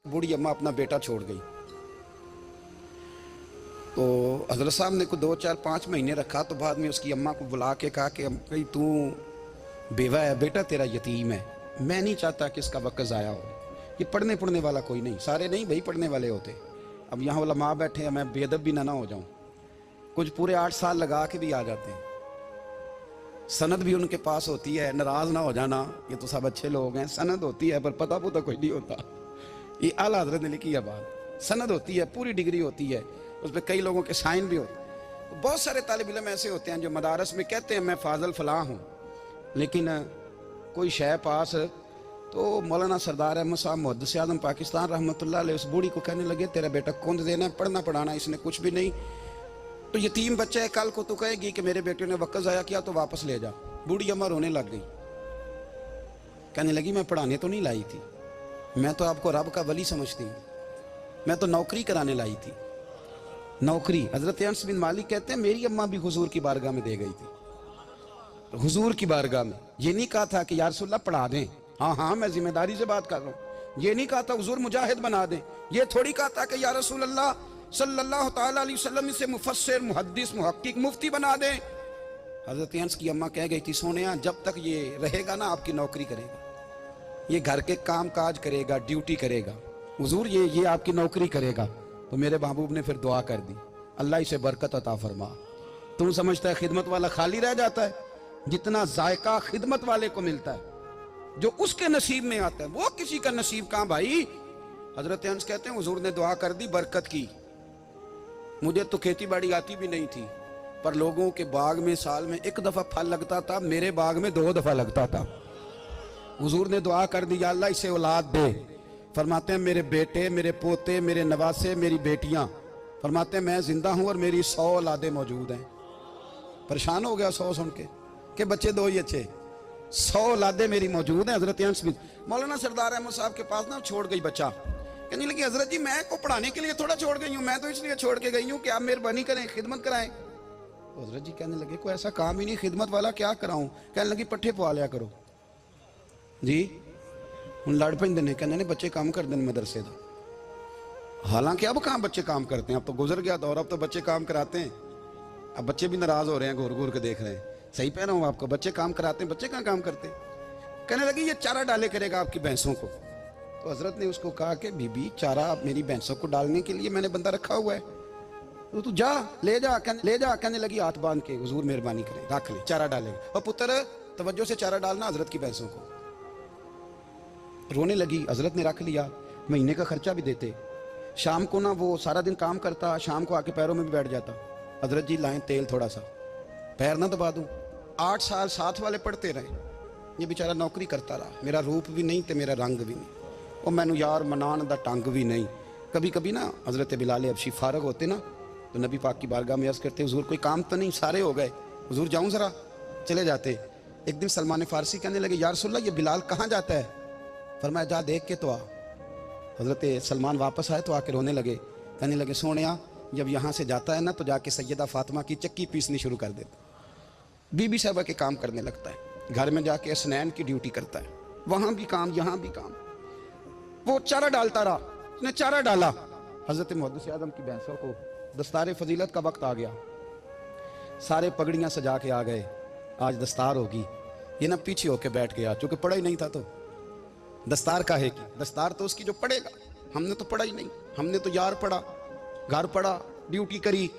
बूढ़ी अम्मा अपना बेटा छोड़ गई। तो हजरत साहब ने को 2 4 5 महीने रखा। तो बाद में उसकी अम्मा को बुला के कहा कि भाई तू बेवा है, बेटा तेरा यतीम है, मैं नहीं चाहता कि इसका वक्त ज़ाया हो। ये पढ़ने पढ़ने वाला कोई नहीं, सारे नहीं भाई पढ़ने वाले होते। अब यहाँ उलमा बैठे हैं, मैं बेअदब भी ना हो जाऊँ। कुछ पूरे 8 साल लगा के भी आ जाते हैं, सनद भी उनके पास होती है। नाराज़ ना हो जाना, ये तो सब अच्छे लोग हैं। सनद होती है पर पता पुता कोई नहीं होता। ये आला हजरत ने लिखी है बात। सनद होती है, पूरी डिग्री होती है, उस पर कई लोगों के साइन भी होते हैं। तो बहुत सारे तालिब इल्म ऐसे होते हैं जो मदारस में कहते हैं मैं फाजल फलाह हूँ, लेकिन कोई शय पास। तो मौलाना सरदार अहमद साहब मुहद्दिस आज़म पाकिस्तान रहमतुल्लाह अलैह उस बूढ़ी को कहने लगे तेरा बेटा कुंद देना है, पढ़ना पढ़ाना इसने कुछ भी नहीं, तो यतीम बच्चा है, कल को तू कहेगी कि मेरे बेटे ने वक्त ज़ाया किया तो वापस ले जा। बूढ़ी अम्मा रोने लग गई, कहने लगी मैं पढ़ाने तो नहीं लाई थी, मैं तो आपको रब का वली समझती हूँ, मैं तो नौकरी कराने लाई थी। नौकरी, हजरत अनस बिन मालिक कहते हैं मेरी अम्मा भी हुजूर की बारगाह में दे गई थी। हुजूर की बारगाह में ये नहीं कहा था कि या रसूलल्लाह पढ़ा दें, हाँ हाँ मैं जिम्मेदारी से बात कर रहा हूँ। ये नहीं कहा था हुजूर मुजाहिद बना दें, ये थोड़ी कहा था कि या रसूलल्लाह सल्लल्लाहु तआला अलैहि वसल्लम से मुफस्सिर मुहद्दिस मुहक्किक मुफ्ती बना दें। हजरत अनस की अम्मा कह गई थी सोनिया जब तक ये रहेगा ना आपकी नौकरी करेगा, ये घर के काम काज करेगा, ड्यूटी करेगा, हुजूर ये आपकी नौकरी करेगा। तो मेरे महबूब ने फिर दुआ कर दी, अल्लाह इसे बरकत अता फरमा। तुम समझता है खिदमत वाला खाली रह जाता है? जितना जायका खिदमत वाले को मिलता है, जो उसके नसीब में आता है, वो किसी का नसीब कहां भाई। हजरत अनस कहते हैं हुजूर ने दुआ कर दी, बरकत की। मुझे तो खेती बाड़ी आती भी नहीं थी, पर लोगों के बाग में साल में 1 दफा फल लगता था, मेरे बाग में 2 दफा लगता था। हुजूर ने दुआ कर दी अल्लाह इसे औलाद दे। फरमाते हैं मेरे बेटे, मेरे पोते, मेरे नवासे, मेरी बेटियां, फरमाते हैं मैं जिंदा हूं और मेरी 100 औलादे मौजूद हैं। परेशान हो गया 100 सुन के बच्चे 2 ही अच्छे, 100 औलादे मेरी मौजूद हैं। हजरत अनस बिन मौलाना सरदार अहमद साहब के पास ना छोड़ गई बच्चा, कहने लगी हजरत जी मैं को पढ़ाने के लिए थोड़ा छोड़ गई हूँ, मैं तो इसलिए छोड़ के गई हूँ कि आप मेहरबानी करें खिदमत कराएं। तो हजरत जी कहने लगे कोई ऐसा काम ही नहीं, खिदमत वाला क्या कराऊं। कहने लगी पट्ठे पवा लिया करो जी। हूँ लड़ पेंदे ने, कहने बच्चे काम करते हैं मदरसे का। हालांकि अब कहाँ बच्चे काम करते हैं, अब तो गुजर गया दौर, अब तो बच्चे काम कराते हैं। अब बच्चे भी नाराज हो रहे हैं, घूर घूर के देख रहे हैं। सही पहना हूँ आपको, बच्चे काम कराते हैं, बच्चे कहाँ काम करते हैं। कहने लगी ये चारा डाले करेगा आपकी भैंसों को। तो हजरत ने उसको कहा कि बीबी चारा मेरी भैंसों को डालने के लिए मैंने बंदा रखा हुआ है, तो तू जा ले जा। कहने लगी हाथ बांध के हुजूर मेहरबानी करें रख ले, चारा डालेगा। और पुत्र तवज्जो से चारा डालना हजरत की भैंसों को। रोने लगी, हजरत ने रख लिया, महीने का खर्चा भी देते। शाम को ना वो सारा दिन काम करता, शाम को आके पैरों में भी बैठ जाता। हजरत जी लाएं तेल थोड़ा सा, पैर ना दबा दूं। 8 साल साथ वाले पढ़ते रहे, ये बेचारा नौकरी करता रहा। मेरा रूप भी नहीं तो मेरा रंग भी नहीं, और मैनू यार मनान दा टंग भी नहीं। कभी कभी ना हजरत बिलाल अबशी फारग होते ना, तो नबी पाक की बारगाह में अर्ज़ करते हुजूर कोई काम तो नहीं, सारे हो गए, हुजूर जाऊं जरा, चले जाते। एक दिन सलमान फारसी कहने लगे या रसूलल्लाह ये बिलाल कहाँ जाता है। फरमाया जा देख के तो आ। हजरत सलमान वापस आए तो आके रोने लगे, कहने लगे सोनिया जब यहाँ से जाता है ना तो जाके सैयदा फातिमा की चक्की पीसनी शुरू कर देता, बीबी साहबा के काम करने लगता है। घर में जाके स्नैन की ड्यूटी करता है, वहाँ भी काम यहाँ भी काम। वो चारा डालता रहा, उसने चारा डाला। हजरत मुहद्दिस आज़म की भैंसों को दस्तार फजीलत का वक्त आ गया, सारे पगड़ियाँ सजा के आ गए, आज दस्तार होगी। ये ना पीछे होके बैठ गया, चूंकि पढ़ा ही नहीं था तो दस्तार का है कि दस्तार तो उसकी जो पढ़ेगा, हमने तो पढ़ा ही नहीं, हमने तो यार पढ़ा, घर पढ़ा, ड्यूटी करी।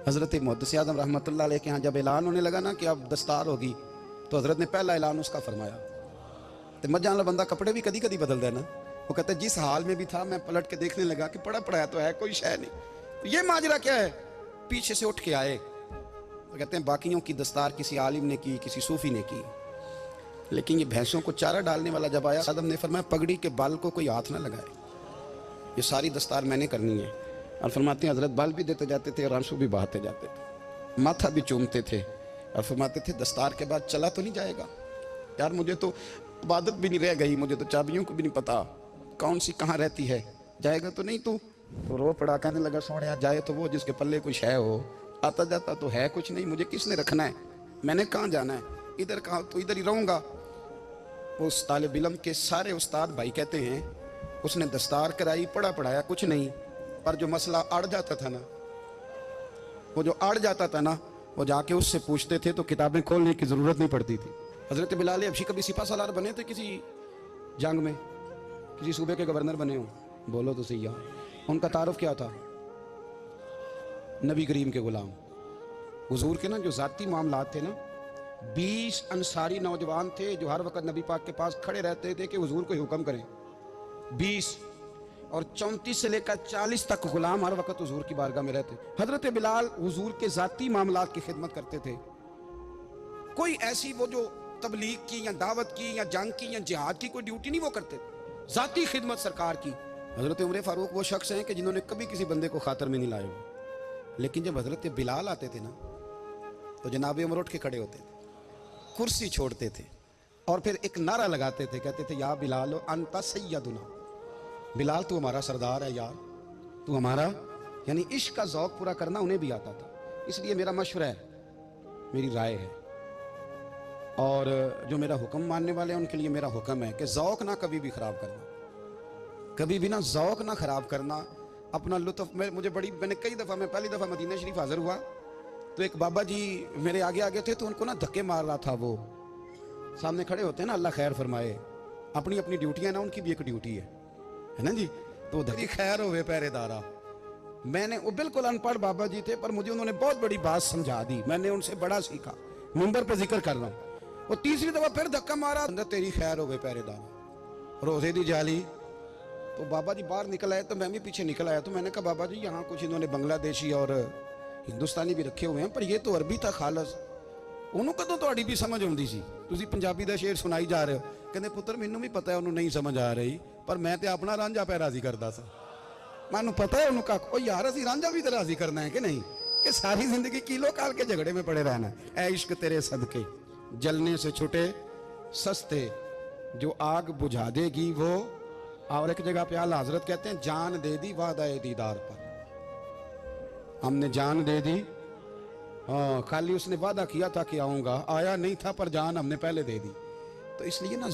हजरत मुहद्दिस आज़म रहमतुल्लाह अलैह के यहाँ जब ऐलान होने लगा ना कि अब दस्तार होगी, तो हजरत ने पहला ऐलान उसका फरमाया। तो मत जान ला बंदा कपड़े भी कदी कदी बदल देना। वो कहते जिस हाल में भी था मैं पलट के देखने लगा कि पढ़ा पढ़ाया तो है, कोई शय नहीं। तो ये माजरा क्या है, पीछे से उठ के आए। वो कहते हैं बाकियों की दस्तार किसी आलिम ने की, किसी सूफी ने की, लेकिन ये भैंसों को चारा डालने वाला जब आया, आदम ने फरमाया पगड़ी के बाल को कोई हाथ ना लगाए, ये सारी दस्तार मैंने करनी है। और फरमाते हैं हजरत बाल भी देते जाते थे और आंसू भी बहाते जाते थे, माथा भी चूमते थे, और फरमाते थे दस्तार के बाद चला तो नहीं जाएगा यार, मुझे तो इबादत भी नहीं रह गई, मुझे तो चाबियों को भी नहीं पता कौन सी कहाँ रहती है, जाएगा तो नहीं तू। तो रो पड़ा, कहने लगा सोनिया जाए तो वो जिसके पल्ले कुछ है हो, आता जाता तो है कुछ नहीं, मुझे किसने रखना है, मैंने कहाँ जाना है, इधर कहाँ तो इधर ही रहूँगा। उस तालिब इल्म के सारे उस्ताद भाई कहते हैं उसने दस्तार कराई, पढ़ा पढ़ाया कुछ नहीं, पर जो मसला अड़ जाता था ना, वो जो अड़ जाता था ना, वो जाके उससे पूछते थे तो किताबें खोलने की ज़रूरत नहीं पड़ती थी। हज़रत बिलाल हबशी कभी सिपा सालार बने थे किसी जंग में, किसी सूबे के गवर्नर बने हो? बोलो तो सही यार। उनका तारुफ क्या था? नबी करीम के गुलाम। हुजूर के ना जो ज़ाती मामलात थे ना, 20 अंसारी नौजवान थे जो हर वक्त नबी पाक के पास खड़े रहते थे कि हुजूर को हुक्म करें। 20 और 34 से लेकर 40 तक गुलाम हर वक्त हुजूर की बारगाह में रहते। हजरत बिलाल हुजूर के ज़ाती मामलात की खिदमत करते थे। कोई ऐसी वो जो तबलीग की या दावत की या जंग की या जिहाद की कोई ड्यूटी नहीं वो करते, ज़ाती खिदमत सरकार की। हजरत उमर फारूक वो शख्स हैं कि जिन्होंने कभी किसी बंदे को खातर में नहीं लाए हुए, लेकिन जब हजरत बिलाल आते थे ना तो जनाब उमर उठ के खड़े होते थे, कुर्सी छोड़ते थे और फिर एक नारा लगाते थे, कहते थे या बिलाल अंता सैयदुना, बिलाल तू हमारा सरदार है यार, तू हमारा। यानी इश्क का ज़ौक़ पूरा करना उन्हें भी आता था। इसलिए मेरा मशवरा है, मेरी राय है, और जो मेरा हुक्म मानने वाले हैं उनके लिए मेरा हुक्म है कि ज़ौक़ ना कभी भी ख़राब करना, कभी भी ना ज़ौक़ ना ख़राब करना, अपना लुत्फ़। मैंने कई दफ़ा, मैं पहली दफ़ा मदीना शरीफ हाज़िर हुआ तो एक बाबा जी मेरे आगे आगे थे, तो उनको ना धक्के मार रहा था। वो सामने खड़े होते हैं ना, अल्लाह खैर फरमाए, अपनी अपनी ड्यूटियाँ ना, उनकी भी एक ड्यूटी है ना जी। तो धक्के खैर होवे पहरेदारा। मैंने, वो बिल्कुल अनपढ़ बाबा जी थे, पर मुझे उन्होंने बहुत बड़ी बात समझा दी, मैंने उनसे बड़ा सीखा, मिंबर पर जिक्र कर रहा हूँ। वो तीसरी दफ़ा फिर धक्का मारा, अंदर तेरी खैर होवे पहरेदारा, रोज़े दी जाली। तो बाबा जी बाहर निकल आए तो मैं भी पीछे निकल आया। तो मैंने कहा बाबा जी यहाँ कुछ इन्होंने बांग्लादेशी और हिंदुस्तानी भी रखे हुए हैं, पर ये तो अरबी था खालस, ਉਹਨੂੰ ਕਦੋਂ ਤੁਹਾਡੀ ਵੀ ਸਮਝ ਆਉਂਦੀ ਸੀ? ਤੁਸੀਂ ਪੰਜਾਬੀ ਦਾ ਸ਼ੇਰ ਸੁਣਾਈ ਜਾ ਰਹੇ ਹੋ। ਕਹਿੰਦੇ ਪੁੱਤਰ ਮੈਨੂੰ ਵੀ ਪਤਾ ਹੈ ਉਹਨੂੰ ਨਹੀਂ ਸਮਝ ਆ ਰਹੀ, ਪਰ ਮੈਂ ਤੇ ਆਪਣਾ ਰਾਂਝਾ ਪੈ ਰਾਜ਼ੀ ਕਰਦਾ ਸਾਂ। ਮੈਨੂੰ ਪਤਾ है ਉਹਨੂੰ ਕੱਖ, ਉਹ ਯਾਰ ਅਸੀਂ ਰਾਂਝਾ ਵੀ ਤੇ ਰਾਜ਼ੀ करना है कि नहीं, कि सारी जिंदगी किलो काल के झगड़े में पड़े रहना है। ऐ इश्क तेरे सदके जलने से छुटे सस्ते, जो आग बुझा देगी वो। और एक जगह पे आला हजरत कहते हैं जान दे दी वादा दीदार पर, हमने जान दे दी। हाँ, खाली उसने वादा किया था कि आऊंगा, आया नहीं था, पर जान हमने पहले दे दी। तो इसलिए ना